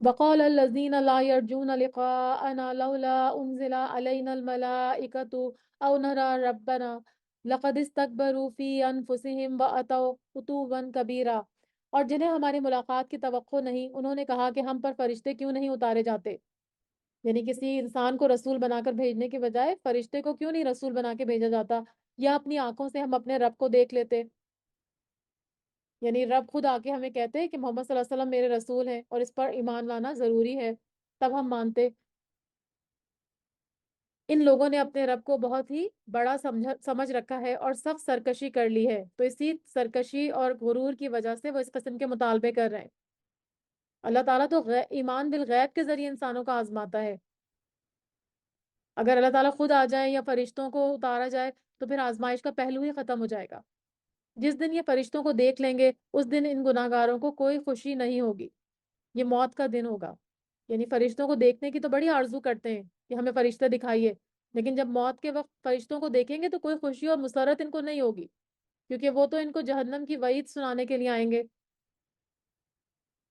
وقال الذين لا يرجون لقاءنا لولا أنزل علينا الملائكة أو نرى ربنا لقد استكبروا في أنفسهم وأتوا عتوا كبيرا۔ اور جنہیں ہماری ملاقات کی توقع نہیں، انہوں نے کہا کہ ہم پر فرشتے کیوں نہیں اتارے جاتے، یعنی کسی انسان کو رسول بنا کر بھیجنے کے بجائے فرشتے کو کیوں نہیں رسول بنا کے بھیجا جاتا، یا اپنی آنکھوں سے ہم اپنے رب کو دیکھ لیتے، یعنی رب خود آ کے ہمیں کہتے ہیں کہ محمد صلی اللہ علیہ وسلم میرے رسول ہیں اور اس پر ایمان لانا ضروری ہے، تب ہم مانتے۔ ان لوگوں نے اپنے رب کو بہت ہی بڑا سمجھ رکھا ہے اور سخت سرکشی کر لی ہے، تو اسی سرکشی اور غرور کی وجہ سے وہ اس قسم کے مطالبے کر رہے ہیں۔ اللہ تعالیٰ تو ایمان بالغیب کے ذریعے انسانوں کا آزماتا ہے۔ اگر اللہ تعالیٰ خود آ جائے یا فرشتوں کو اتارا جائے تو پھر آزمائش کا پہلو ہی ختم ہو جائے گا۔ جس دن یہ فرشتوں کو دیکھ لیں گے اس دن ان گناہ گاروں کو کوئی خوشی نہیں ہوگی، یہ موت کا دن ہوگا۔ یعنی فرشتوں کو دیکھنے کی تو بڑی آرزو کرتے ہیں کہ ہمیں فرشتے دکھائیے، لیکن جب موت کے وقت فرشتوں کو دیکھیں گے تو کوئی خوشی اور مسرت ان کو نہیں ہوگی، کیونکہ وہ تو ان کو جہنم کی وعید سنانے کے لیے آئیں گے۔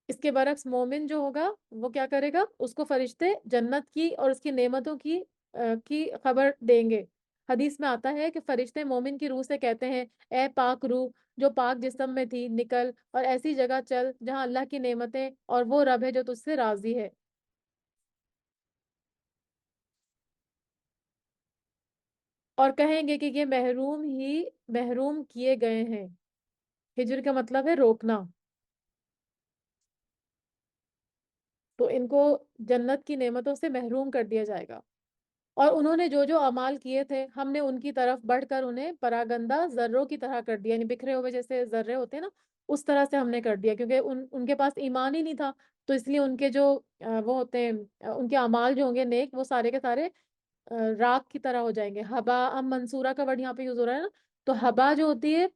اس کے برعکس مومن جو ہوگا وہ کیا کرے گا، اس کو فرشتے جنت کی اور اس کی نعمتوں کی خبر دیں گے۔ حدیث میں آتا ہے کہ فرشتے مومن کی روح سے کہتے ہیں، اے پاک روح جو پاک جسم میں تھی، نکل اور ایسی جگہ چل جہاں اللہ کی نعمتیں اور وہ رب ہے جو تجھ سے راضی ہے۔ اور کہیں گے کہ یہ محروم کیے گئے ہیں۔ ہجر کا مطلب ہے روکنا، تو ان کو جنت کی نعمتوں سے محروم کر دیا جائے گا۔ اور انہوں نے جو جو اعمال کیے تھے ہم نے ان کی طرف بڑھ کر انہیں پراگندہ ذروں کی طرح کر دیا، یعنی بکھرے ہوئے جیسے ذرے ہوتے ہیں نا، اس طرح سے ہم نے کر دیا، کیونکہ ان کے پاس ایمان ہی نہیں تھا، تو اس لیے ان کے جو وہ ہوتے ہیں، ان کے اعمال جو ہوں گے نیک، وہ سارے کے سارے راکھ کی طرح ہو جائیں گے۔ ہبا ام منصورہ کا ورڈ یہاں پہ یوز ہو رہا ہے نا، تو ہبا جو ہوتی ہے،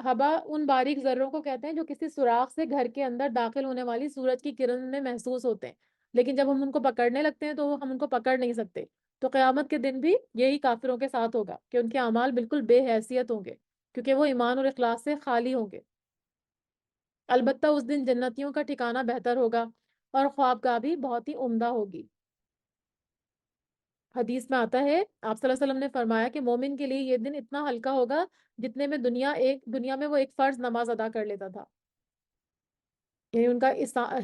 ہبا ان باریک ذروں کو کہتے ہیں جو کسی سوراخ سے گھر کے اندر داخل ہونے والی سورج کی کرن میں محسوس ہوتے ہیں، لیکن جب ہم ان کو پکڑنے لگتے ہیں تو ہم ان کو پکڑ نہیں سکتے۔ تو قیامت کے دن بھی یہی کافروں کے ساتھ ہوگا کہ ان کے اعمال بالکل بے حیثیت ہوں گے، کیونکہ وہ ایمان اور اخلاص سے خالی ہوں گے۔ البتہ اس دن جنتیوں کا ٹھکانہ بہتر ہوگا اور خوابگاہ بھی بہت ہی عمدہ ہوگی۔ حدیث میں آتا ہے، آپ صلی اللہ علیہ وسلم نے فرمایا کہ مومن کے لیے یہ دن اتنا ہلکا ہوگا جتنے میں دنیا میں وہ ایک فرض نماز ادا کر لیتا تھا، یعنی ان کا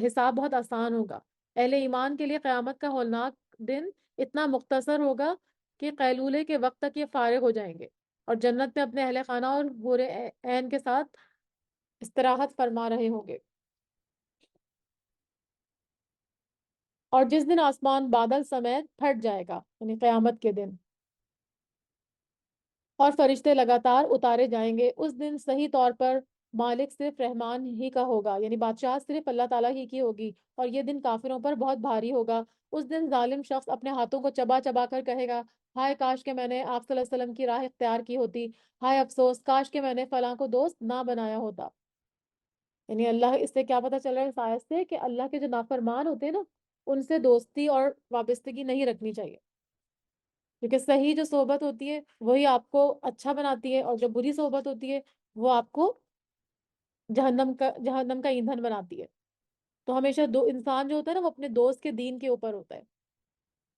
حساب بہت آسان ہوگا۔ اہل ایمان کے لیے قیامت کا ہولناک دن اتنا مختصر ہوگا کہ قیلولے کے وقت تک یہ فارغ ہو جائیں گے اور جنت میں اپنے اہل خانہ اور حور عین کے ساتھ استراحت فرما رہے ہوں گے۔ اور جس دن آسمان بادل سمیت پھٹ جائے گا، یعنی قیامت کے دن، اور فرشتے لگاتار اتارے جائیں گے، اس دن صحیح طور پر مالک صرف رحمان ہی کا ہوگا، یعنی بادشاہ صرف اللہ تعالیٰ ہی کی ہوگی، اور یہ دن کافروں پر بہت بھاری ہوگا۔ اس دن ظالم شخص اپنے ہاتھوں کو چبا چبا کر کہے گا، ہائے کاش کہ میں نے آپ صلی اللہ علیہ وسلم کی راہ اختیار کی ہوتی، ہائے افسوس کاش کہ میں نے فلاں کو دوست نہ بنایا ہوتا۔ یعنی اللہ، اس سے کیا پتہ چل رہا ہے اس آیت سے کہ اللہ کے جو نافرمان ہوتے ہیں نا، ان سے دوستی اور وابستگی نہیں رکھنی چاہیے، کیونکہ صحیح جو صحبت ہوتی ہے وہی آپ کو اچھا بناتی ہے، اور جو بری صحبت ہوتی ہے وہ آپ کو جہنم کا ایندھن بناتی ہے۔ تو ہمیشہ دو انسان جو ہوتا ہے نا وہ اپنے دوست کے دین کے اوپر ہوتا ہے،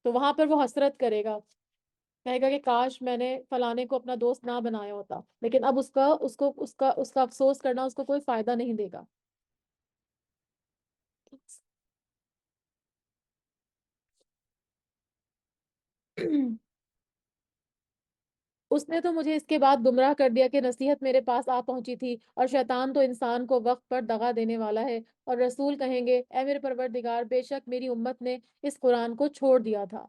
تو وہاں پر وہ حسرت کرے گا، کہے گا کہ کاش میں نے فلانے کو اپنا دوست نہ بنایا ہوتا، لیکن اب اس کا افسوس کرنا اس کو کوئی فائدہ نہیں دے گا۔ اس نے تو مجھے اس کے بعد گمراہ کر دیا کہ نصیحت میرے پاس آ پہنچی تھی، اور شیطان تو انسان کو وقت پر دغا دینے والا ہے۔ اور رسول کہیں گے، اے میرے پروردگار، بے شک میری امت نے اس قرآن کو چھوڑ دیا تھا۔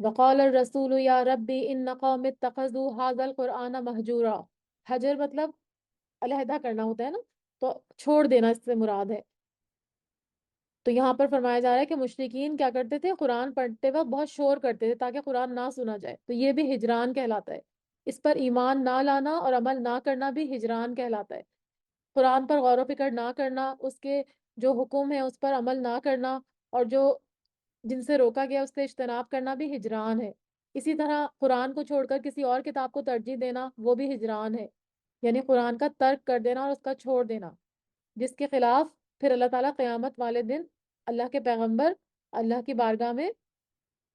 وقال الرسول یا ربی ان قوم اتخذوا هذا القرآن مہجورا۔ حجر مطلب علیحدہ کرنا ہوتا ہے نا، تو چھوڑ دینا اس سے مراد ہے۔ تو یہاں پر فرمایا جا رہا ہے کہ مشرکین کیا کرتے تھے، قرآن پڑھتے وقت بہت شور کرتے تھے تاکہ قرآن نہ سنا جائے، تو یہ بھی ہجران کہلاتا ہے۔ اس پر ایمان نہ لانا اور عمل نہ کرنا بھی ہجران کہلاتا ہے۔ قرآن پر غور و فکر نہ کرنا، اس کے جو حکم ہے اس پر عمل نہ کرنا، اور جو جن سے روکا گیا اس سے اجتناب کرنا بھی ہجران ہے۔ اسی طرح قرآن کو چھوڑ کر کسی اور کتاب کو ترجیح دینا وہ بھی ہجران ہے، یعنی قرآن کا ترک کر دینا اور اس کا چھوڑ دینا، جس کے خلاف پھر اللہ تعالیٰ قیامت والے دن اللہ کے پیغمبر اللہ کی بارگاہ میں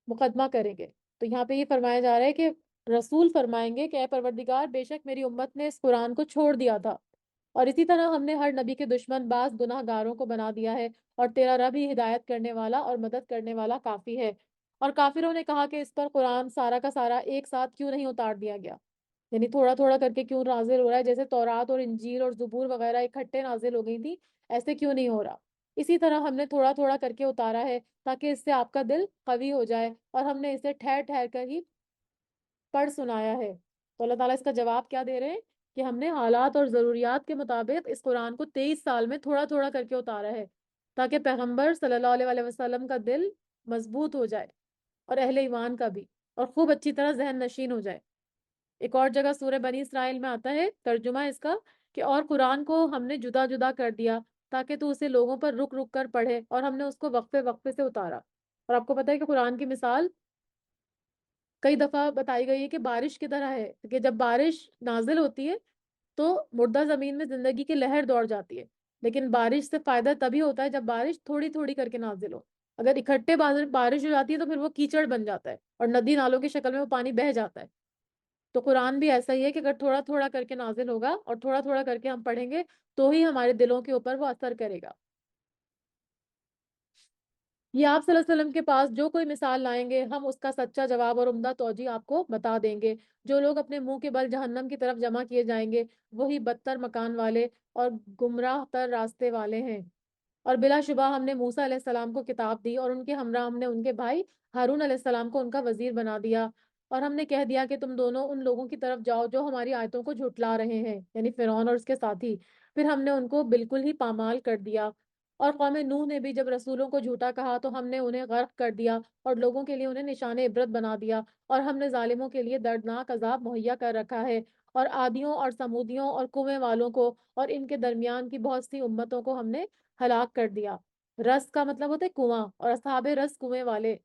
مقدمہ کریں گے۔ تو یہاں پہ یہ فرمایا جا رہا ہے کہ رسول فرمائیں گے کہ اے پروردگار، بے شک میری امت نے اس قرآن کو چھوڑ دیا تھا، اور اسی طرح ہم نے ہر نبی کے دشمن بعض گناہ گاروں کو بنا دیا ہے، اور تیرا رب ہی ہدایت کرنے والا اور مدد کرنے والا کافی ہے۔ اور کافروں نے کہا کہ اس پر قرآن سارا کا سارا ایک ساتھ کیوں نہیں اتار دیا گیا، یعنی تھوڑا تھوڑا کر کے کیوں نازل ہو رہا ہے، جیسے تورات اور انجیل اور زبور وغیرہ اکٹھے نازل ہو گئی تھی، ایسے کیوں نہیں ہو رہا۔ اسی طرح ہم نے تھوڑا تھوڑا کر کے اتارا ہے تاکہ اس سے آپ کا دل قوی ہو جائے، اور ہم نے اسے ٹھہر ٹھہر کر ہی پڑھ سنایا ہے۔ تو اللہ تعالیٰ اس کا جواب کیا دے رہے ہیں کہ ہم نے حالات اور ضروریات کے مطابق اس قرآن کو 23 سال میں تھوڑا تھوڑا کر کے اتارا ہے، تاکہ پیغمبر صلی اللہ علیہ وسلم کا دل مضبوط ہو جائے، اور اہل ایمان کا بھی، اور خوب اچھی طرح ذہن نشین ہو جائے۔ ایک اور جگہ سورہ بنی اسرائیل میں آتا ہے ترجمہ اس کا کہ اور قرآن کو ہم نے جدا جدا کر دیا تاکہ تو اسے لوگوں پر رک رک کر پڑھے، اور ہم نے اس کو وقفے وقفے سے اتارا۔ اور آپ کو پتہ ہے کہ قرآن کی مثال کئی دفعہ بتائی گئی ہے کہ بارش کی طرح ہے، کہ جب بارش نازل ہوتی ہے تو مردہ زمین میں زندگی کی لہر دوڑ جاتی ہے، لیکن بارش سے فائدہ تبھی ہوتا ہے جب بارش تھوڑی تھوڑی کر کے نازل ہو۔ اگر اکٹھے بارش ہو جاتی ہے تو پھر وہ کیچڑ بن جاتا ہے اور ندی نالوں کی شکل میں وہ پانی بہہ جاتا ہے۔ تو قرآن بھی ایسا ہی ہے کہ اگر تھوڑا تھوڑا کر کے نازل ہوگا اور تھوڑا تھوڑا کر کے ہم پڑھیں گے تو ہی ہمارے دلوں کے اوپر وہ اثر کرے گا۔ یہ آپ صلی اللہ علیہ وسلم کے پاس جو کوئی مثال لائیں گے ہم اس کا سچا جواب اور عمدہ توجیہ آپ کو بتا دیں گے۔ جو لوگ اپنے منہ کے بل جہنم کی طرف جمع کیے جائیں گے وہی بدتر مکان والے اور گمراہ تر راستے والے ہیں۔ اور بلا شبہ ہم نے موسیٰ علیہ السلام کو کتاب دی، اور ان کے ہمراہ ہم نے ان کے بھائی ہارون علیہ السلام کو ان کا وزیر بنا دیا، اور ہم نے کہہ دیا کہ تم دونوں ان لوگوں کی طرف جاؤ جو ہماری آیتوں کو جھٹلا رہے ہیں، یعنی فرعون اور اس کے ساتھی۔ پھر ہم نے ان کو بالکل ہی پامال کر دیا۔ اور قوم نوح نے بھی جب رسولوں کو جھوٹا کہا تو ہم نے انہیں غرق کر دیا اور لوگوں کے لیے انہیں نشان عبرت بنا دیا، اور ہم نے ظالموں کے لیے دردناک عذاب مہیا کر رکھا ہے۔ اور عادیوں اور سمودیوں اور کنویں والوں کو اور ان کے درمیان کی بہت سی امتوں کو ہم نے ہلاک کر دیا۔ رس کا مطلب ہوتا ہے کنواں، اور اصحاب رس کنویں والے۔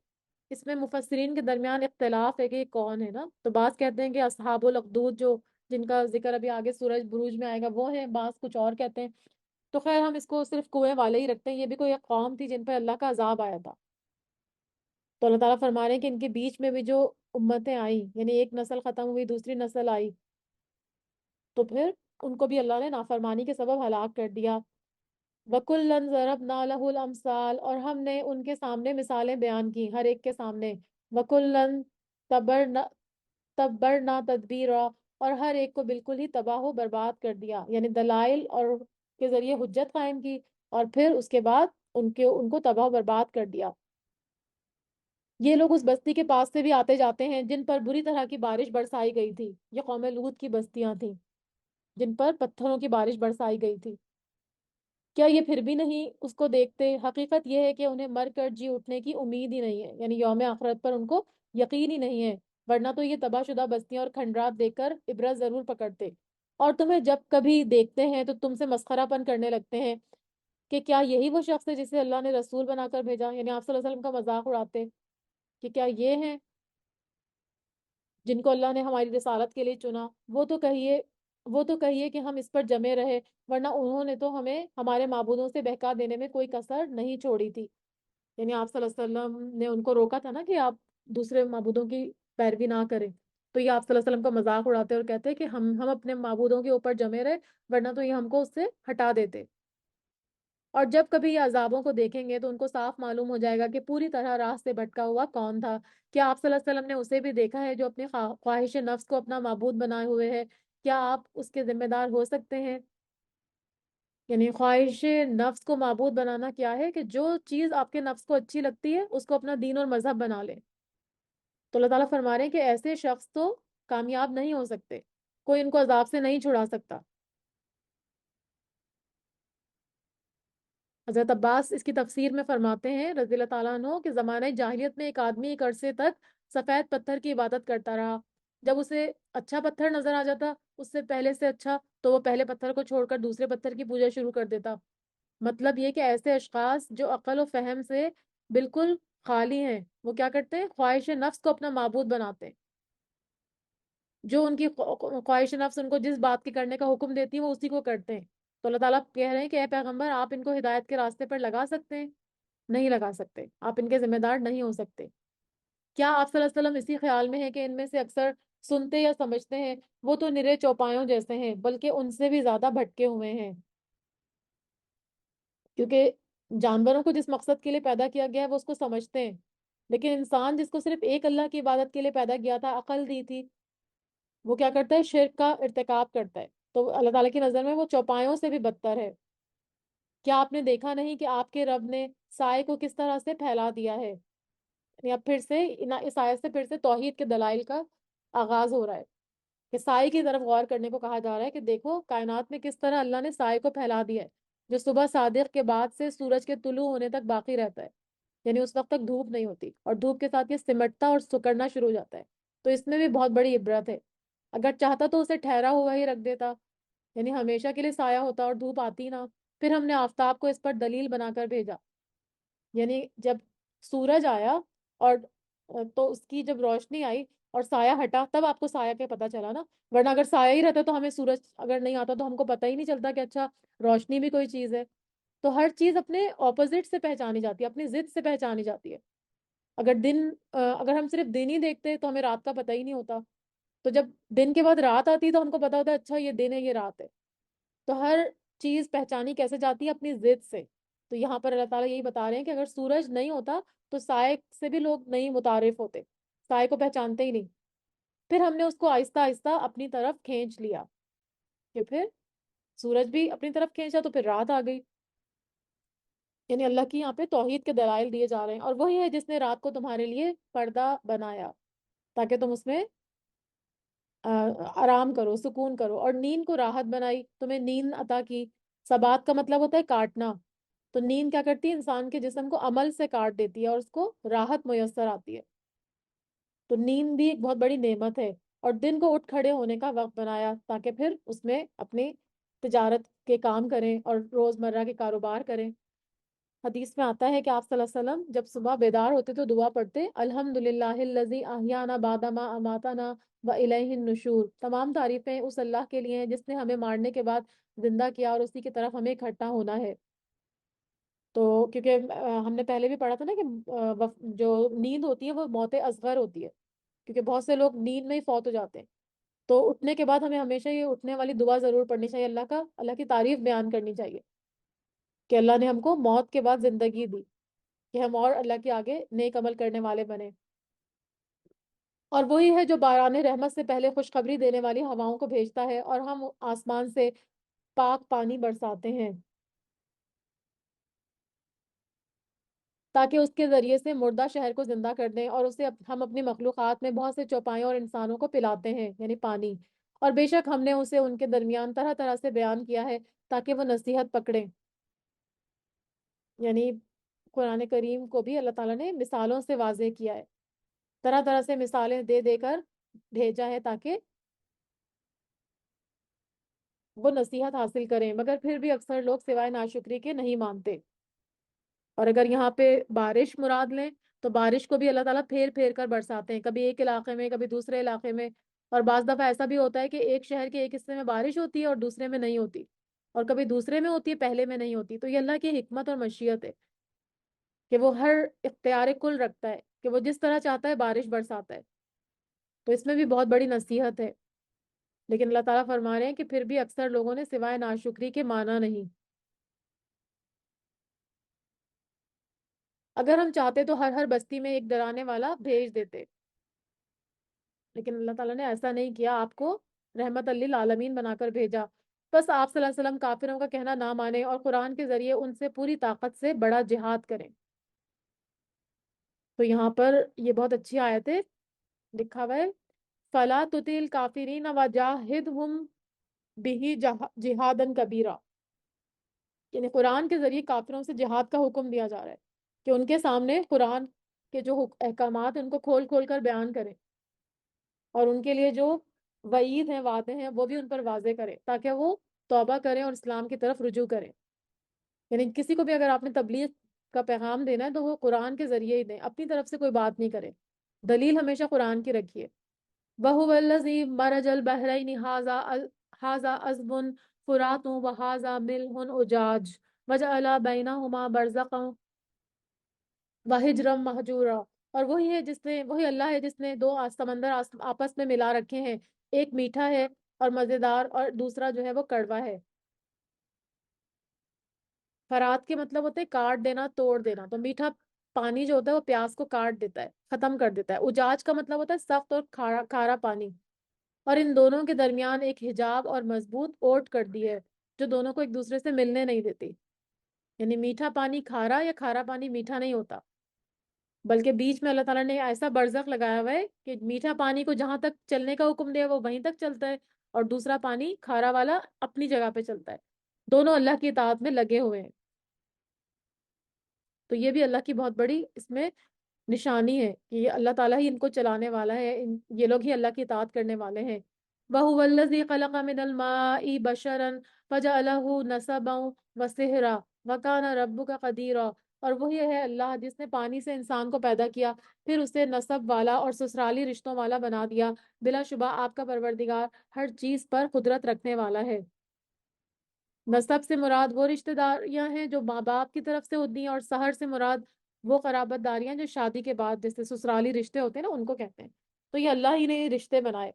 اس میں مفسرین کے درمیان اختلاف ہے کہ یہ کون ہے نا، تو بعض کہتے ہیں کہ اصحاب الاخدود جو جن کا ذکر ابھی آگے سورج بروج میں آئے گا وہ ہیں، بعض کچھ اور کہتے ہیں۔ تو خیر ہم اس کو صرف کنویں والے ہی رکھتے ہیں، یہ بھی کوئی ایک قوم تھی جن پہ اللہ کا عذاب آیا تھا۔ تو اللہ تعالیٰ فرما رہے ہیں کہ ان کے بیچ میں بھی جو امتیں آئیں، یعنی ایک نسل ختم ہوئی دوسری نسل آئی، تو پھر ان کو بھی اللہ نے نافرمانی کے سبب ہلاک کر دیا۔ وَكُلًّا ضَرَبْنَا لَهُ الْأَمْثَالَ، اور ہم نے ان کے سامنے مثالیں بیان کی، ہر ایک کے سامنے۔ وَكُلًّا تَبَّرْنَا تَبَّرْنَا تَدْبِيرًا، اور ہر ایک کو بالکل ہی تباہ و برباد کر دیا، یعنی دلائل اور کے ذریعے حجت قائم کی، اور پھر اس کے بعد ان کو تباہ و برباد کر دیا۔ یہ لوگ اس بستی کے پاس سے بھی آتے جاتے ہیں جن پر بری طرح کی بارش برسائی گئی تھی، یہ قوم لوط کی بستیاں تھیں جن پر پتھروں کی بارش برسائی گئی تھی۔ کیا یہ پھر بھی نہیں اس کو دیکھتے؟ حقیقت یہ ہے کہ انہیں مر کر جی اٹھنے کی امید ہی نہیں ہے، یعنی یوم آخرت پر ان کو یقین ہی نہیں ہے، ورنہ تو یہ تباہ شدہ بستیاں اور کھنڈرات دیکھ کر عبرت ضرور پکڑتے۔ اور تمہیں جب کبھی دیکھتے ہیں تو تم سے مسخرہ پن کرنے لگتے ہیں کہ کیا یہی وہ شخص ہے جسے اللہ نے رسول بنا کر بھیجا، یعنی آپ صلی اللہ علیہ وسلم کا مذاق اڑاتے کہ کیا یہ ہیں جن کو اللہ نے ہماری رسالت کے لیے چنا۔ وہ تو کہیے کہ ہم اس پر جمے رہے، ورنہ انہوں نے تو ہمیں ہمارے معبودوں سے بہکا دینے میں کوئی کسر نہیں چھوڑی تھی۔ یعنی آپ صلی اللہ علیہ وسلم نے ان کو روکا تھا نا کہ آپ دوسرے معبودوں کی پیروی نہ کریں، تو یہ آپ صلی اللہ علیہ وسلم کا مذاق اڑاتے اور کہتے کہ ہم اپنے معبودوں کے اوپر جمے رہے، ورنہ تو یہ ہم کو اس سے ہٹا دیتے۔ اور جب کبھی یہ عذابوں کو دیکھیں گے تو ان کو صاف معلوم ہو جائے گا کہ پوری طرح راہ سے بھٹکا ہوا کون تھا۔ کیا آپ صلی اللہ علیہ وسلم نے اسے بھی دیکھا ہے جو اپنی خواہش نفس کو اپنا معبود بنائے ہوئے ہے؟ کیا آپ اس کے ذمہ دار ہو سکتے ہیں؟ یعنی خواہش نفس کو معبود بنانا کیا ہے کہ جو چیز آپ کے نفس کو اچھی لگتی ہے اس کو اپنا دین اور مذہب بنا لے۔ تو اللہ تعالیٰ فرما رہے ہیں کہ ایسے شخص تو کامیاب نہیں ہو سکتے، کوئی ان کو عذاب سے نہیں چھڑا سکتا۔ حضرت عباس اس کی تفسیر میں فرماتے ہیں رضی اللہ تعالیٰ عنہ کہ زمانہ جاہلیت میں ایک آدمی ایک عرصے تک سفید پتھر کی عبادت کرتا رہا۔ جب اسے اچھا پتھر نظر آ جاتا، اس سے پہلے سے اچھا، تو وہ پہلے پتھر کو چھوڑ کر دوسرے پتھر کی پوجا شروع کر دیتا۔ مطلب یہ کہ ایسے اشخاص جو عقل و فہم سے بالکل خالی ہیں وہ کیا کرتے ہیں؟ خواہش نفس کو اپنا معبود بناتے ہیں۔ جو ان کی خواہش نفس ان کو جس بات کے کرنے کا حکم دیتی ہے وہ اسی کو کرتے ہیں۔ تو اللہ تعالیٰ کہہ رہے ہیں کہ اے پیغمبر آپ ان کو ہدایت کے راستے پر لگا سکتے ہیں۔ نہیں لگا سکتے، آپ ان کے ذمہ دار نہیں ہو سکتے۔ کیا آپ صلی اللہ علیہ وسلم اسی خیال میں ہیں کہ ان میں سے اکثر سنتے یا سمجھتے ہیں؟ وہ تو نرے چوپایوں جیسے ہیں، بلکہ ان سے بھی زیادہ بھٹکے ہوئے ہیں، کیونکہ جانوروں کو جس مقصد کے لیے پیدا کیا گیا ہے وہ اس کو سمجھتے ہیں، لیکن انسان جس کو صرف ایک اللہ کی عبادت کے لیے پیدا کیا تھا، عقل دی تھی، وہ کیا کرتا ہے؟ شرک کا ارتکاب کرتا ہے۔ تو اللہ تعالیٰ کی نظر میں وہ چوپایوں سے بھی بدتر ہے۔ کیا آپ نے دیکھا نہیں کہ آپ کے رب نے سائے کو کس طرح سے پھیلا دیا ہے؟ یا پھر سے اس آیت سے پھر سے توحید کے دلائل کا آغاز ہو رہا ہے کہ سائے کی طرف غور کرنے کو کہا جا رہا ہے کہ دیکھو کائنات میں کس طرح اللہ نے سائے کو پھیلا دیا ہے، جو صبح صادق کے بعد سے سورج کے طلوع ہونے تک باقی رہتا ہے، یعنی اس وقت تک دھوپ نہیں ہوتی، اور دھوپ کے ساتھ یہ سمٹتا اور سکڑنا شروع ہو جاتا ہے۔ تو اس میں بھی بہت بڑی عبرت ہے۔ اگر چاہتا تو اسے ٹھہرا ہوا ہی رکھ دیتا، یعنی ہمیشہ کے لیے سایہ ہوتا اور دھوپ آتی نہ۔ پھر ہم نے آفتاب کو اس پر دلیل بنا کر بھیجا، یعنی جب سورج آیا اور تو اس کی جب روشنی آئی اور سایہ ہٹا، تب آپ کو سایہ کا پتہ چلا نا، ورنہ اگر سایہ ہی رہتا تو ہمیں سورج اگر نہیں آتا تو ہم کو پتہ ہی نہیں چلتا کہ اچھا روشنی بھی کوئی چیز ہے۔ تو ہر چیز اپنے اپوزٹ سے پہچانی جاتی ہے، اپنی ضد سے پہچانی جاتی ہے۔ اگر ہم صرف دن ہی دیکھتے تو ہمیں رات کا پتہ ہی نہیں ہوتا، تو جب دن کے بعد رات آتی تو ہم کو پتا ہوتا ہے اچھا یہ دن ہے یہ رات ہے۔ تو ہر چیز پہچانی کیسے جاتی ہے؟ اپنی ضد سے۔ تو یہاں پر اللہ تعالیٰ یہی بتا رہے ہیں کہ اگر سورج نہیں ہوتا تو سائے سے بھی لوگ نہیں متعارف ہوتے، سائے کو پہچانتے ہی نہیں۔ پھر ہم نے اس کو آہستہ آہستہ اپنی طرف کھینچ لیا، کہ پھر سورج بھی اپنی طرف کھینچا تو پھر رات آ گئی۔ یعنی اللہ کی یہاں پہ توحید کے دلائل دیے جا رہے ہیں، اور وہی ہے جس نے رات کو تمہارے لیے پردہ بنایا تاکہ تم اس میں آرام کرو، سکون کرو، اور نیند کو راحت بنائی، تمہیں نیند عطا کی۔ سبات کا مطلب ہوتا ہے کاٹنا۔ تو نیند کیا کرتی ہے؟ انسان کے جسم کو عمل سے کاٹ دیتی ہے اور اس کو راحت میسر آتی ہے۔ تو نیند بھی ایک بہت بڑی نعمت ہے۔ اور دن کو اٹھ کھڑے ہونے کا وقت بنایا تاکہ پھر اس میں اپنی تجارت کے کام کریں اور روزمرہ کے کاروبار کریں۔ حدیث میں آتا ہے کہ آپ صلی اللہ علیہ وسلم جب صبح بیدار ہوتے تو دعا پڑھتے، الحمد للہ الذی احیانا بعد ما اماتنا والیہ النشور۔ تمام تعریفیں اس اللہ کے لیے ہیں جس نے ہمیں مارنے کے بعد زندہ کیا اور اسی کی طرف ہمیں اکٹھا ہونا ہے۔ تو کیونکہ ہم نے پہلے بھی پڑھا تھا نا کہ جو نیند ہوتی ہے وہ موت اصغر ہوتی ہے، کیونکہ بہت سے لوگ نیند میں ہی فوت ہو جاتے ہیں۔ تو اٹھنے کے بعد ہمیں ہمیشہ یہ اٹھنے والی دعا ضرور پڑھنی چاہیے، اللہ کی تعریف بیان کرنی چاہیے کہ اللہ نے ہم کو موت کے بعد زندگی دی، کہ ہم اور اللہ کے آگے نیک عمل کرنے والے بنے۔ اور وہی ہے جو باران رحمت سے پہلے خوشخبری دینے والی ہواؤں کو بھیجتا ہے، اور ہم آسمان سے پاک پانی برساتے ہیں تاکہ اس کے ذریعے سے مردہ شہر کو زندہ کر دیں، اور اسے ہم اپنی مخلوقات میں بہت سے چوپایوں اور انسانوں کو پلاتے ہیں، یعنی پانی۔ اور بے شک ہم نے اسے ان کے درمیان طرح طرح سے بیان کیا ہے تاکہ وہ نصیحت پکڑیں، یعنی قرآن کریم کو بھی اللہ تعالیٰ نے مثالوں سے واضح کیا ہے، طرح طرح سے مثالیں دے دے کر بھیجا ہے تاکہ وہ نصیحت حاصل کریں، مگر پھر بھی اکثر لوگ سوائے ناشکری کے نہیں مانتے۔ اور اگر یہاں پہ بارش مراد لیں تو بارش کو بھی اللہ تعالیٰ پھیر پھیر کر برساتے ہیں، کبھی ایک علاقے میں کبھی دوسرے علاقے میں، اور بعض دفعہ ایسا بھی ہوتا ہے کہ ایک شہر کے ایک حصے میں بارش ہوتی ہے اور دوسرے میں نہیں ہوتی، اور کبھی دوسرے میں ہوتی ہے پہلے میں نہیں ہوتی۔ تو یہ اللہ کی حکمت اور مشیت ہے کہ وہ ہر اختیار کل رکھتا ہے کہ وہ جس طرح چاہتا ہے بارش برساتا ہے۔ تو اس میں بھی بہت بڑی نصیحت ہے، لیکن اللہ تعالیٰ فرما رہے ہیں کہ پھر بھی اکثر لوگوں نے سوائے ناشکری کے مانا نہیں۔ اگر ہم چاہتے تو ہر ہر بستی میں ایک ڈرانے والا بھیج دیتے، لیکن اللہ تعالیٰ نے ایسا نہیں کیا، آپ کو رحمت للعالمین بنا کر بھیجا۔ بس آپ صلی اللہ علیہ وسلم کافروں کا کہنا نہ مانیں اور قرآن کے ذریعے ان سے پوری طاقت سے بڑا جہاد کریں۔ تو یہاں پر یہ بہت اچھی آیت ہے، لکھا ہوا ہے فَلَا تُطِعِ الْكَافِرِينَ وَجَاهِدْهُمْ بِهِ جِهَادًا كَبِيرًا، یعنی قرآن کے ذریعے کافروں سے جہاد کا حکم دیا جا رہا ہے کہ ان کے سامنے قرآن کے جو احکامات ہیں ان کو کھول کھول کر بیان کریں، اور ان کے لیے جو وعید ہیں وعدے ہیں وہ بھی ان پر واضح کریں تاکہ وہ توبہ کریں اور اسلام کی طرف رجوع کریں۔ یعنی کسی کو بھی اگر آپ نے تبلیغ کا پیغام دینا ہے تو وہ قرآن کے ذریعے ہی دیں، اپنی طرف سے کوئی بات نہیں کریں، دلیل ہمیشہ قرآن کی رکھیے۔ وَهُوَ الَّذِي مَرَجَ الْبَحْرَيْنِ هَذَا عَذْبٌ فُرَاتٌ وَهَذَا مِلْحٌ أُجَاجٌ وَجَعَلَ بَيْنَهُمَا بَرْزَخًا وہجرم مہجورا، اور وہی اللہ ہے جس نے دو سمندر آپس میں ملا رکھے ہیں، ایک میٹھا ہے اور مزیدار، اور دوسرا جو ہے وہ کڑوا ہے۔ فرات کے مطلب ہوتا ہے کاٹ دینا، توڑ دینا، تو میٹھا پانی جو ہوتا ہے وہ پیاس کو کاٹ دیتا ہے، ختم کر دیتا ہے۔ اجاج کا مطلب ہوتا ہے سخت اور کھارا کھارا پانی، اور ان دونوں کے درمیان ایک حجاب اور مضبوط اوٹ کر دی ہے جو دونوں کو ایک دوسرے سے ملنے نہیں دیتی۔ یعنی میٹھا پانی کھارا یا کھارا پانی میٹھا نہیں ہوتا، بلکہ بیچ میں اللہ تعالیٰ نے ایسا برزخ لگایا ہوا ہے کہ میٹھا پانی کو جہاں تک چلنے کا حکم دیا وہ وہیں تک چلتا ہے، اور دوسرا پانی کھارا والا اپنی جگہ پہ چلتا ہے، دونوں اللہ کی اطاعت میں لگے ہوئے ہیں۔ تو یہ بھی اللہ کی بہت بڑی اس میں نشانی ہے کہ یہ اللہ تعالیٰ ہی ان کو چلانے والا ہے، یہ لوگ ہی اللہ کی اطاعت کرنے والے ہیں۔ وَهُوَ الَّذِي خَلَقَ مِنَ الْمَاءِ بَشَرًا فَجَعَلَهُ نَسَبًا وَصِهْرًا وَكَانَ رَبُّكَ قَدِيرًا، اور وہی ہے اللہ جس نے پانی سے انسان کو پیدا کیا، پھر اسے نسب والا اور سسرالی رشتوں والا بنا دیا، بلا شبہ آپ کا پروردگار ہر چیز پر قدرت رکھنے والا ہے۔ نسب سے مراد وہ رشتہ داریاں ہیں جو ماں باپ کی طرف سے ہوتی ہیں، اور سحر سے مراد وہ قرابت داریاں جو شادی کے بعد جیسے سسرالی رشتے ہوتے ہیں نا ان کو کہتے ہیں۔ تو یہ اللہ ہی نے یہ رشتے بنائے،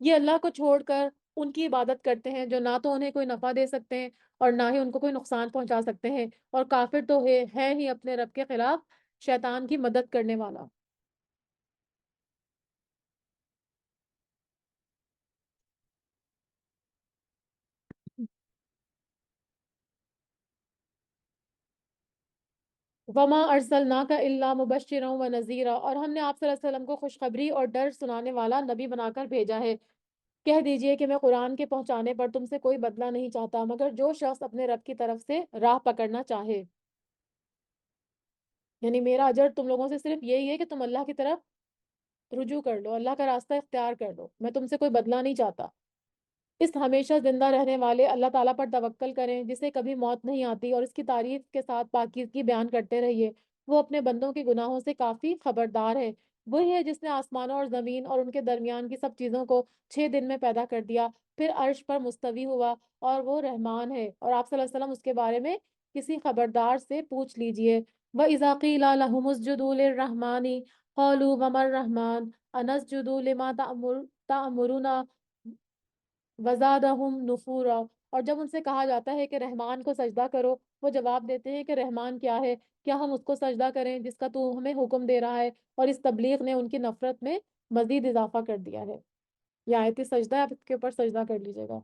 یہ اللہ کو چھوڑ کر ان کی عبادت کرتے ہیں جو نہ تو انہیں کوئی نفع دے سکتے ہیں اور نہ ہی ان کو کوئی نقصان پہنچا سکتے ہیں، اور کافر تو ہے ہی اپنے رب کے خلاف شیطان کی مدد کرنے والا۔ وما ارسلناک الا مبشرا و نذیرا، اور ہم نے آپ صلی اللہ علیہ وسلم کو خوشخبری اور ڈر سنانے والا نبی بنا کر بھیجا ہے۔ کہہ دیجئے کہ میں قرآن کے پہنچانے پر تم سے کوئی بدلہ نہیں چاہتا، مگر جو شخص اپنے رب کی طرف سے راہ پکڑنا چاہے۔ یعنی میرا اجر تم لوگوں سے صرف یہی ہے کہ تم اللہ کی طرف رجوع کر لو، اللہ کا راستہ اختیار کر لو، میں تم سے کوئی بدلہ نہیں چاہتا۔ اس ہمیشہ زندہ رہنے والے اللہ تعالیٰ پر توکل کریں جسے کبھی موت نہیں آتی، اور اس کی تعریف کے ساتھ پاکیزگی بیان کرتے رہیے، وہ اپنے بندوں کے گناہوں سے کافی خبردار ہے۔ وہی ہے جس نے آسمانوں اور زمین اور ان کے درمیان کی سب چیزوں کو 6 دن میں پیدا کر دیا، پھر عرش پر مستوی ہوا، اور وہ رحمان ہے، اور آپ صلی اللہ علیہ وسلم اس کے بارے میں کسی خبردار سے پوچھ لیجئے۔ وَإِذَا قِيلَ لَهُمُ اسْجُدُوا لِلرَّحْمَنِ قَالُوا وَمَا الرَّحْمَنُ أَنَسْجُدُ لِمَا تَأْمُرُنَا وزادہم نفورا، اور جب ان سے کہا جاتا ہے کہ رحمان کو سجدہ کرو، وہ جواب دیتے ہیں کہ رحمان کیا ہے، کیا ہم اس کو سجدہ کریں جس کا تو ہمیں حکم دے رہا ہے، اور اس تبلیغ نے ان کی نفرت میں مزید اضافہ کر دیا ہے۔ یہ آیت سجدہ ہے، آپ اس کے اوپر سجدہ کر لیجیے گا۔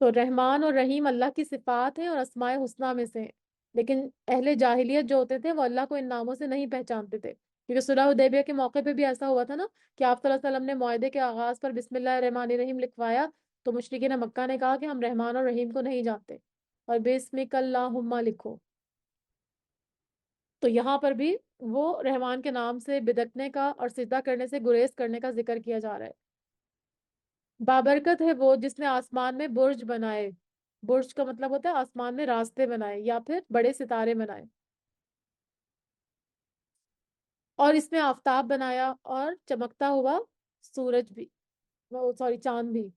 تو رحمان اور رحیم اللہ کی صفات ہیں اور اسماء حسنہ میں سے ہیں، لیکن اہل جاہلیت جو ہوتے تھے وہ اللہ کو ان ناموں سے نہیں پہچانتے تھے، کیونکہ صلح حدیبیہ کے موقع پہ بھی ایسا ہوا تھا نا کہ آپ صلی اللہ علیہ وسلم نے معاہدے کے آغاز پر بسم اللہ الرحمن الرحیم لکھوایا، تو مشرکین مکہ نے کہا کہ ہم رحمان اور رحیم کو نہیں جانتے، اور بسمک اللہم لکھو۔ تو یہاں پر بھی وہ رحمان کے نام سے بدکنے کا اور سجدہ کرنے سے گریز کرنے کا ذکر کیا جا رہا ہے۔ بابرکت ہے وہ جس نے آسمان میں برج بنائے، برج کا مطلب ہوتا ہے آسمان میں راستے بنائے یا پھر بڑے ستارے بنائے، اور اس میں آفتاب بنایا اور چمکتا ہوا سورج بھی، سوری چاند بھی۔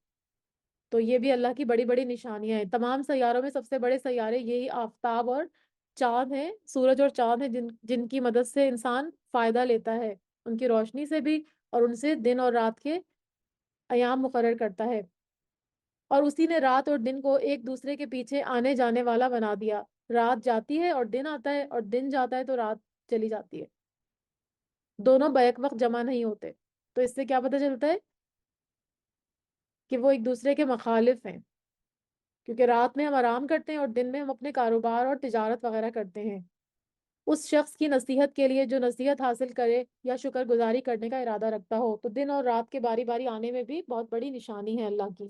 تو یہ بھی اللہ کی بڑی بڑی نشانیاں ہیں۔ تمام سیاروں میں سب سے بڑے سیارے یہی آفتاب اور چاند ہیں، سورج اور چاند ہیں، جن کی مدد سے انسان فائدہ لیتا ہے، ان کی روشنی سے بھی، اور ان سے دن اور رات کے ایام مقرر کرتا ہے، اور اسی نے رات اور دن کو ایک دوسرے کے پیچھے آنے جانے والا بنا دیا، رات جاتی ہے اور دن آتا ہے، اور دن جاتا ہے تو رات چلی جاتی ہے، دونوں بیک وقت جمع نہیں ہوتے۔ تو اس سے کیا پتہ چلتا ہے کہ وہ ایک دوسرے کے مخالف ہیں، کیونکہ رات میں ہم آرام کرتے ہیں اور دن میں ہم اپنے کاروبار اور تجارت وغیرہ کرتے ہیں۔ اس شخص کی نصیحت کے لیے جو نصیحت حاصل کرے یا شکر گزاری کرنے کا ارادہ رکھتا ہو، تو دن اور رات کے باری باری آنے میں بھی بہت بڑی نشانی ہے اللہ کی۔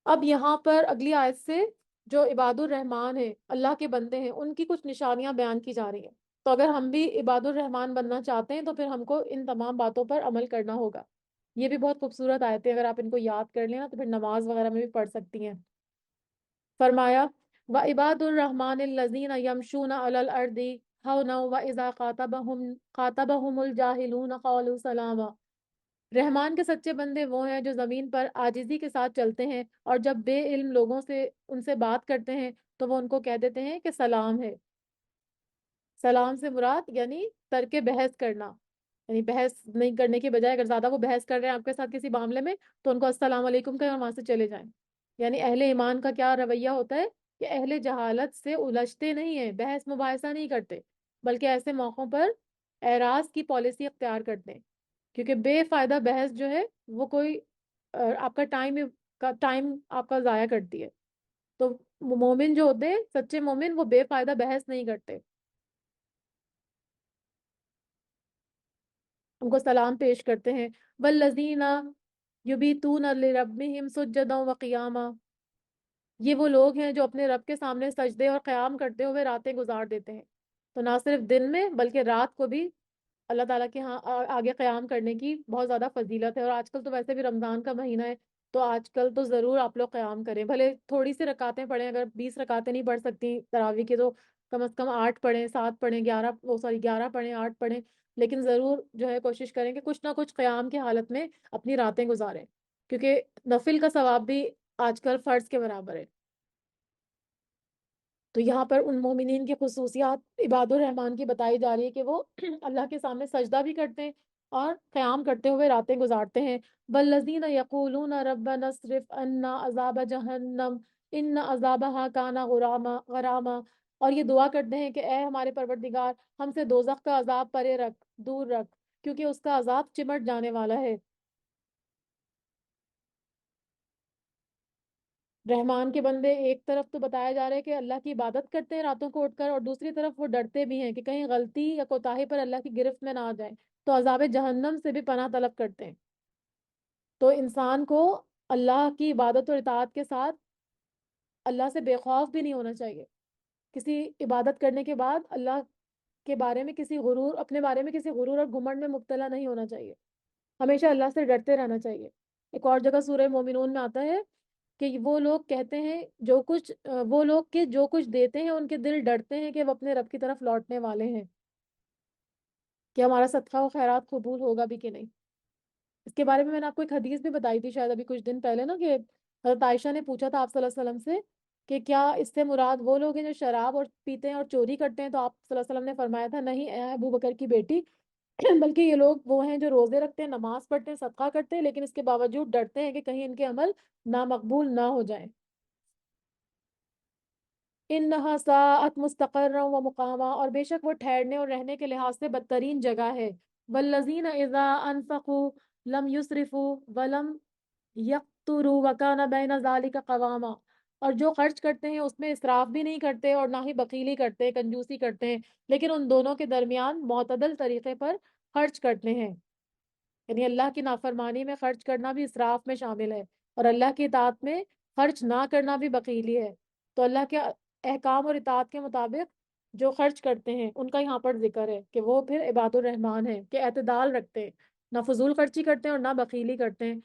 اب یہاں پر اگلی آیت سے جو عباد الرحمان ہیں، اللہ کے بندے ہیں، ان کی کچھ نشانیاں بیان کی جا رہی ہیں۔ تو اگر ہم بھی عباد الرحمان بننا چاہتے ہیں تو پھر ہم کو ان تمام باتوں پر عمل کرنا ہوگا۔ یہ بھی بہت خوبصورت آیتیں، اگر آپ ان کو یاد کر لیں نا تو پھر نماز وغیرہ میں بھی پڑھ سکتی ہیں۔ فرمایا وَعِبَادُ الرَّحْمَٰنِ الَّذِينَ يَمْشُونَ عَلَى الْأَرْضِ هَوْنًا وَإِذَا خَاطَبَهُمُ الْجَاهِلُونَ قَالُوا سَلَامًا۔ رحمان کے سچے بندے وہ ہیں جو زمین پر عاجزی کے ساتھ چلتے ہیں، اور جب بے علم لوگوں سے ان سے بات کرتے ہیں تو وہ ان کو کہہ دیتے ہیں کہ سلام ہے۔ سلام سے مراد یعنی ترک بحث کرنا، یعنی بحث نہیں کرنے کی بجائے اگر زیادہ وہ بحث کر رہے ہیں آپ کے ساتھ کسی معاملے میں تو ان کو السلام علیکم کہیں اور وہاں سے چلے جائیں۔ یعنی اہل ایمان کا کیا رویہ ہوتا ہے کہ اہل جہالت سے الجھتے نہیں ہیں، بحث مباحثہ نہیں کرتے، بلکہ ایسے موقعوں پر اعراض کی پالیسی اختیار کرتے ہیں، کیونکہ بے فائدہ بحث جو ہے وہ کوئی آپ کا ٹائم آپ کا ضائع کرتی ہے۔ تو مومن جو ہوتے ہیں سچے مومن وہ بے فائدہ بحث نہیں کرتے، ان کو سلام پیش کرتے ہیں۔ والذین یبیتون لربہم سجدا وقیاما، یہ وہ لوگ ہیں جو اپنے رب کے سامنے سجدے اور قیام کرتے ہوئے راتیں گزار دیتے ہیں۔ تو نہ صرف دن میں بلکہ رات کو بھی اللہ تعالیٰ کے ہاں آگے قیام کرنے کی بہت زیادہ فضیلت ہے، اور آج کل تو ویسے بھی رمضان کا مہینہ ہے تو آج کل تو ضرور آپ لوگ قیام کریں، بھلے تھوڑی سی رکعتیں پڑھیں، اگر 20 رکعتیں نہیں پڑھ سکتی تراویح کی تو کم از کم 8 پڑھیں، 7 پڑھیں، 11 11 پڑھیں، 8 پڑھیں، لیکن ضرور جو ہے کوشش کریں کہ کچھ نہ کچھ قیام کی حالت میں اپنی راتیں گزاریں، کیونکہ نفل کا ثواب بھی آج کل فرض کے برابر ہے۔ تو یہاں پر ان مومنین کی خصوصیات عباد الرحمن کی بتائی جا رہی ہے کہ وہ اللہ کے سامنے سجدہ بھی کرتے ہیں اور قیام کرتے ہوئے راتیں گزارتے ہیں۔ والذین یقولون ربنا اصرف عنا عذاب جہنم ان عذابها کان غراما، اور یہ دعا کرتے ہیں کہ اے ہمارے پروردگار ہم سے دوزخ کا عذاب پرے رکھ، دور رکھ، کیونکہ اس کا عذاب چمٹ جانے والا ہے۔ رحمان کے بندے ایک طرف تو بتایا جا رہا ہے کہ اللہ کی عبادت کرتے ہیں راتوں کو اٹھ کر، اور دوسری طرف وہ ڈرتے بھی ہیں کہ کہیں غلطی یا کوتاہی پر اللہ کی گرفت میں نہ آ جائیں، تو عذاب جہنم سے بھی پناہ طلب کرتے ہیں۔ تو انسان کو اللہ کی عبادت اور اطاعت کے ساتھ اللہ سے بے خوف بھی نہیں ہونا چاہیے، کسی عبادت کرنے کے بعد اللہ کے بارے میں کسی غرور اپنے بارے میں کسی غرور اور گھمنڈ میں مبتلا نہیں ہونا چاہیے، ہمیشہ اللہ سے ڈرتے رہنا چاہیے۔ ایک اور جگہ سورہ مومنون میں آتا ہے کہ وہ لوگ کہتے ہیں وہ لوگ کہ جو کچھ دیتے ہیں ان کے دل ڈرتے ہیں کہ وہ اپنے رب کی طرف لوٹنے والے ہیں، کہ ہمارا صدقہ و خیرات قبول ہوگا بھی کہ نہیں۔ اس کے بارے میں نے آپ کو ایک حدیث بھی بتائی تھی شاید ابھی کچھ دن پہلے نا، کہ حضرت عائشہ نے پوچھا تھا آپ صلی اللہ علیہ وسلم سے کہ کیا اس سے مراد وہ لوگ ہیں جو شراب اور پیتے ہیں اور چوری کرتے ہیں، تو آپ صلی اللہ علیہ وسلم نے فرمایا تھا نہیں اے ابو بکر کی بیٹی، بلکہ یہ لوگ وہ ہیں جو روزے رکھتے ہیں، نماز پڑھتے ہیں، صدقہ کرتے ہیں، لیکن اس کے باوجود ڈرتے ہیں کہ کہیں ان کے عمل نامقبول نہ ہو جائیں۔ انہا ساعت مستقرا و مقاما، اور بے شک وہ ٹھہرنے اور رہنے کے لحاظ سے بدترین جگہ ہے۔ والذین اذا انفقوا لم یسرفوا ولم یقتروا وکان بین ذلک قواما، اور جو خرچ کرتے ہیں اس میں اسراف بھی نہیں کرتے اور نہ ہی بخیلی کرتے، کنجوسی کرتے ہیں، لیکن ان دونوں کے درمیان معتدل طریقے پر خرچ کرتے ہیں، یعنی اللہ کی نافرمانی میں خرچ کرنا بھی اسراف میں شامل ہے، اور اللہ کی اطاعت میں خرچ نہ کرنا بھی بخیلی ہے۔ تو اللہ کے احکام اور اطاعت کے مطابق جو خرچ کرتے ہیں ان کا یہاں پر ذکر ہے کہ وہ پھر عباد الرحمان ہیں، کہ اعتدال رکھتے ہیں، نہ فضول خرچی کرتے ہیں اور نہ بخیلی کرتے ہیں،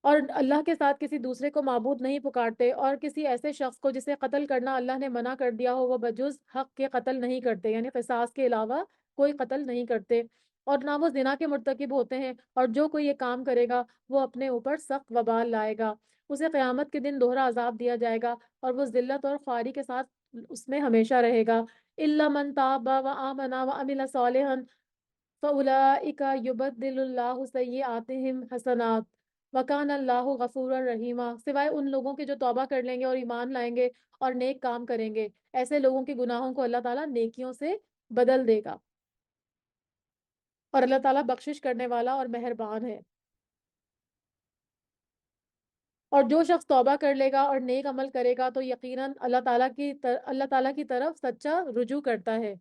اور اللہ کے ساتھ کسی دوسرے کو معبود نہیں پکارتے، اور کسی ایسے شخص کو جسے قتل کرنا اللہ نے منع کر دیا ہو وہ بجز حق کے قتل نہیں کرتے، یعنی قصاص کے علاوہ کوئی قتل نہیں کرتے، اور نہ وہ زنا کے مرتکب ہوتے ہیں، اور جو کوئی یہ کام کرے گا وہ اپنے اوپر سخت وبال لائے گا، اسے قیامت کے دن دوہرا عذاب دیا جائے گا اور وہ ذلت اور خواری کے ساتھ اس میں ہمیشہ رہے گا۔ الا من تاب وآمن وعمل صالحا فاولئک یبدل اللہ سیئاتہم حسنات وکان اللہ غفور الرحیمہ، سوائے ان لوگوں کے جو توبہ کر لیں گے اور ایمان لائیں گے اور نیک کام کریں گے، ایسے لوگوں کے گناہوں کو اللہ تعالیٰ نیکیوں سے بدل دے گا، اور اللہ تعالیٰ بخشش کرنے والا اور مہربان ہے۔ اور جو شخص توبہ کر لے گا اور نیک عمل کرے گا تو یقیناً اللہ تعالیٰ کی طرف سچا رجوع کرتا ہے۔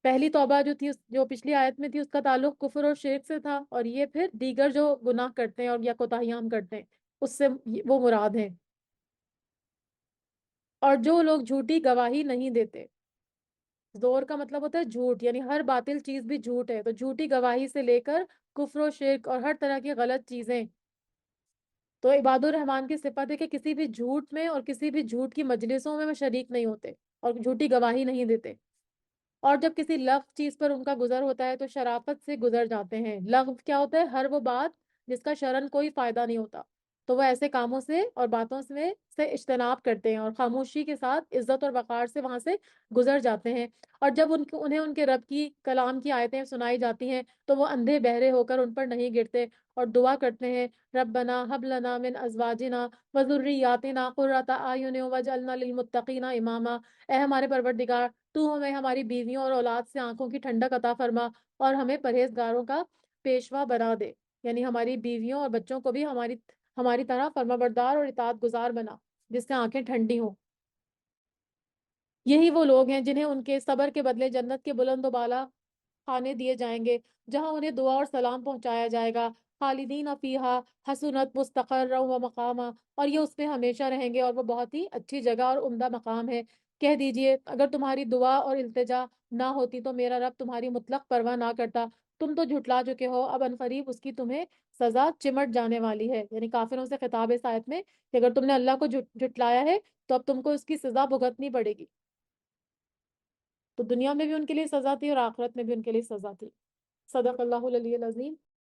پہلی توبہ جو تھی جو پچھلی آیت میں تھی اس کا تعلق کفر اور شرک سے تھا، اور یہ پھر دیگر جو گناہ کرتے ہیں اور یا کوتاہیاں ہم کرتے ہیں اس سے وہ مراد ہیں۔ اور جو لوگ جھوٹی گواہی نہیں دیتے، زور کا مطلب ہوتا ہے جھوٹ، یعنی ہر باطل چیز بھی جھوٹ ہے، تو جھوٹی گواہی سے لے کر کفر و شرک اور ہر طرح کی غلط چیزیں، تو عباد الرحمان کی صفت ہے کہ کسی بھی جھوٹ میں اور کسی بھی جھوٹ کی مجلسوں میں وہ شریک نہیں ہوتے اور جھوٹی گواہی نہیں دیتے۔ اور جب کسی لغو چیز پر ان کا گزر ہوتا ہے تو شرافت سے گزر جاتے ہیں۔ لغو کیا ہوتا ہے؟ ہر وہ بات جس کا شرعن کوئی فائدہ نہیں ہوتا، تو وہ ایسے کاموں سے اور باتوں سے اجتناب کرتے ہیں اور خاموشی کے ساتھ عزت اور وقار سے وہاں سے گزر جاتے ہیں۔ اور جب انہیں ان کے رب کی کلام کی آیتیں سنائی جاتی ہیں تو وہ اندھے بہرے ہو کر ان پر نہیں گرتے اور دعا کرتے ہیں، ربنا حب لنا من ازواجنا وذریاتنا قرۃ اعین واجعلنا للمتقین اماما۔ اے ہمارے پروردگار، تو ہمیں ہماری بیویوں اور اولاد سے آنکھوں کی ٹھنڈک عطا فرما اور ہمیں پرہیزگاروں کا پیشوا بنا دے، یعنی ہماری بیویوں اور بچوں کو بھی ہماری طرح فرما بردار اور اطاعت گزار بنا، جس سے آنکھیں ٹھنڈی ہوں۔ یہی وہ لوگ ہیں جنہیں ان کے صبر کے بدلے جنت کے بلند و بالا کھانے دیے جائیں گے، جہاں انہیں دعا اور سلام پہنچایا جائے گا۔ خالدین فیہا حسنت مستقرا و مقاما، اور یہ اس میں ہمیشہ رہیں گے اور وہ بہت ہی اچھی جگہ اور عمدہ مقام ہے۔ کہہ دیجئے اگر تمہاری دعا اور التجا نہ ہوتی تو میرا رب تمہاری مطلق پرواہ نہ کرتا۔ تم تو جھٹلا چکے ہو، اب عنقریب اس کی تمہیں سزا چمٹ جانے والی ہے۔ یعنی کافروں سے خطاب ہے اس آیت میں کہ اگر تم نے اللہ کو جھٹلایا ہے تو اب تم کو اس کی سزا بھگتنی پڑے گی۔ تو دنیا میں بھی ان کے لیے سزا تھی اور آخرت میں بھی ان کے لیے سزا تھی۔ صدق اللہ العلی العظیم۔